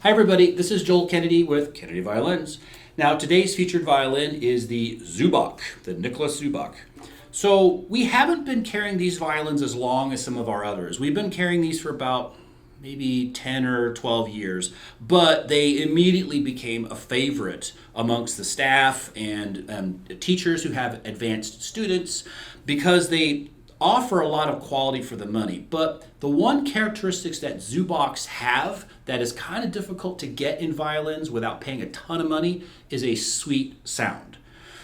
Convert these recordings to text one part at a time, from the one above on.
Hi everybody, this is Joel Kennedy with Kennedy Violins. Now today's featured violin is the Zubac, the Nikola Zubak. So we haven't been carrying these violins as long as some of our others. We've been carrying these for about maybe 10 or 12 years, but they immediately became a favorite amongst the staff and teachers who have advanced students because they offer a lot of quality for the money. But the one characteristics that Zubacs have that is kind of difficult to get in violins without paying a ton of money is a sweet sound.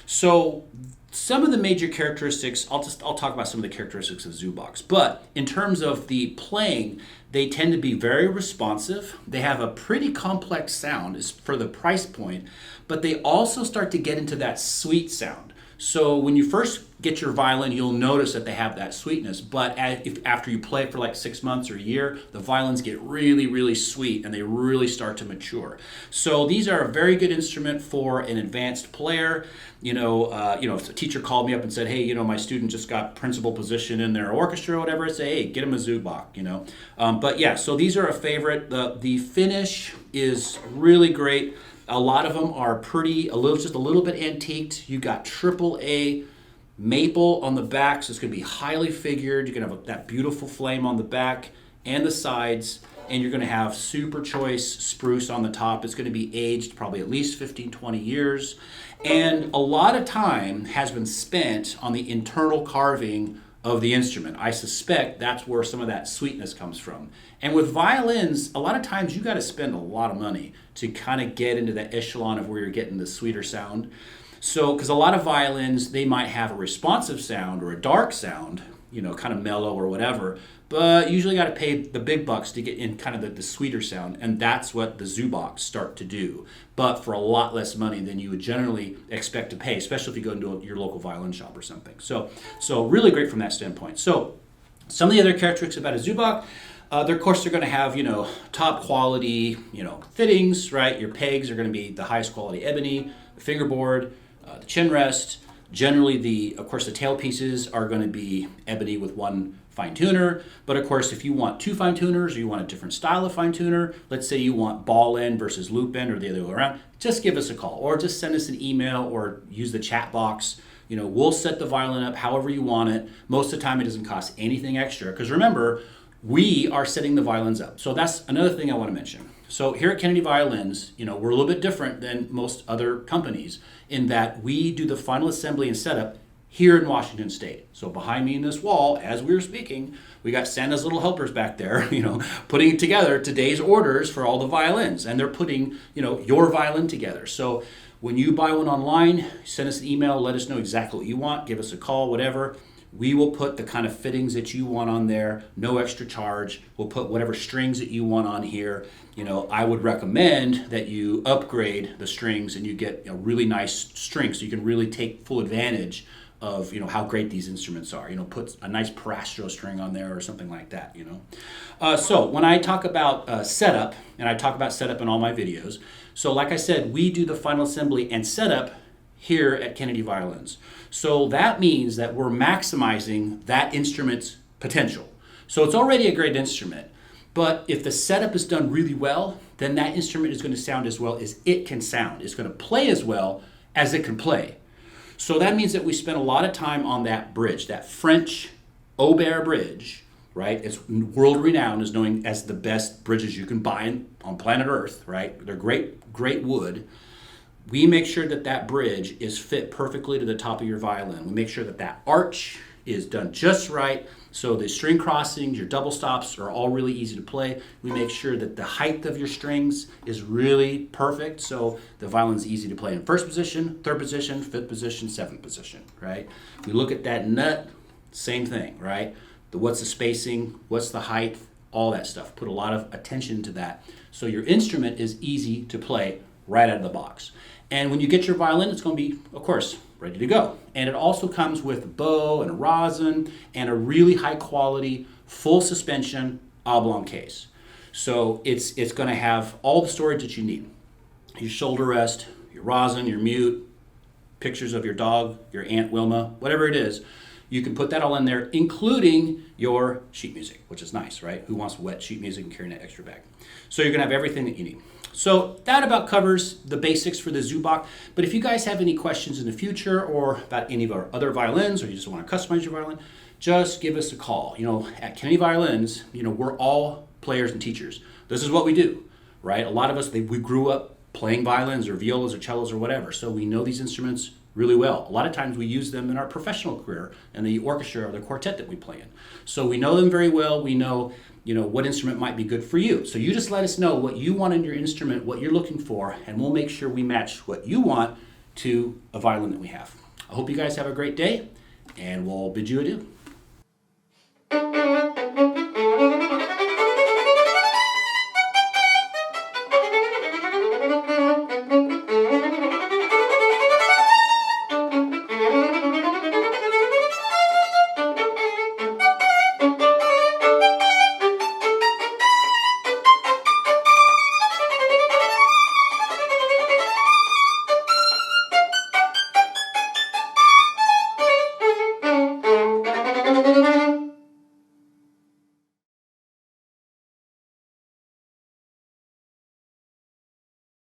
So some of the major characteristics, I'll talk about some of the characteristics of Zubacs. But in terms of the playing, they tend to be very responsive. They have a pretty complex sound is for the price point, but they also start to get into that sweet sound. So when you first get your violin, you'll notice that they have that sweetness. But after you play it for like 6 months or a year, the violins get really, really sweet and they really start to mature. So these are a very good instrument for an advanced player. If a teacher called me up and said, "Hey, my student just got principal position in their orchestra or whatever," I'd say, "Hey, get him a Zubac." But yeah, so these are a favorite. The finish is really great. A lot of them are just a little bit antiqued. You got AAA maple on the back, so it's going to be highly figured. You're going to have that beautiful flame on the back and the sides, and you're going to have super choice spruce on the top. It's going to be aged probably at least 15, 20 years. And a lot of time has been spent on the internal carving of the instrument. I suspect that's where some of that sweetness comes from. And with violins, a lot of times you got to spend a lot of money to kind of get into that echelon of where you're getting the sweeter sound. So, because a lot of violins, they might have a responsive sound or a dark sound, kind of mellow or whatever, but usually got to pay the big bucks to get in kind of the sweeter sound, and that's what the Zubacs start to do, but for a lot less money than you would generally expect to pay, especially if you go into your local violin shop or something. So really great from that standpoint. So some of the other characteristics about a Zubac, of course, they're going to have, top quality, fittings, right? Your pegs are going to be the highest quality ebony, the fingerboard, the chin rest. Generally, of course, the tail pieces are going to be ebony with one fine tuner. But of course, if you want two fine tuners or you want a different style of fine tuner, let's say you want ball end versus loop end or the other way around, just give us a call or just send us an email or use the chat box. We'll set the violin up however you want it. Most of the time, it doesn't cost anything extra because remember, we are setting the violins up. So that's another thing I want to mention. So here at Kennedy Violins, we're a little bit different than most other companies in that we do the final assembly and setup here in Washington State. So behind me in this wall, as we were speaking, we got Santa's little helpers back there, putting together today's orders for all the violins. And they're putting, your violin together. So when you buy one online, send us an email, let us know exactly what you want, give us a call, whatever. We will put the kind of fittings that you want on there, no extra charge. We'll put whatever strings that you want on here. I would recommend that you upgrade the strings and you get a really nice string so you can really take full advantage of how great these instruments are. Put a nice Parastro string on there or something like that. So when I talk about setup, and I talk about setup in all my videos, so like I said, we do the final assembly and setup here at Kennedy Violins. So that means that we're maximizing that instrument's potential. So it's already a great instrument, but if the setup is done really well, then that instrument is going to sound as well as it can sound. It's going to play as well as it can play. So that means that we spend a lot of time on that bridge, that French Aubert bridge, right? It's world renowned as knowing as the best bridges you can buy on planet Earth, right? They're great wood. We make sure that that bridge is fit perfectly to the top of your violin. We make sure that that arch is done just right. So the string crossings, your double stops are all really easy to play. We make sure that the height of your strings is really perfect. So the violin's easy to play in first position, third position, fifth position, seventh position, right? We look at that nut, same thing, right? What's the spacing, what's the height, all that stuff. Put a lot of attention to that. So your instrument is easy to play right out of the box. And when you get your violin, it's going to be, of course, ready to go. And it also comes with a bow and a rosin and a really high quality, full suspension oblong case. So it's going to have all the storage that you need. Your shoulder rest, your rosin, your mute, pictures of your dog, your Aunt Wilma, whatever it is. You can put that all in there, including your sheet music, which is nice, right? Who wants wet sheet music and carrying that extra bag? So you're going to have everything that you need. So that about covers the basics for the Zubac. But if you guys have any questions in the future or about any of our other violins, or you just want to customize your violin, just give us a call. At Kennedy Violins, we're all players and teachers. This is what we do, right? A lot of us, we grew up playing violins or violas or cellos or whatever, so we know these instruments really well. A lot of times we use them in our professional career in the orchestra or the quartet that we play in. So we know them very well. We know what instrument might be good for you. So you just let us know what you want in your instrument, what you're looking for, and we'll make sure we match what you want to a violin that we have. I hope you guys have a great day, and we'll bid you adieu.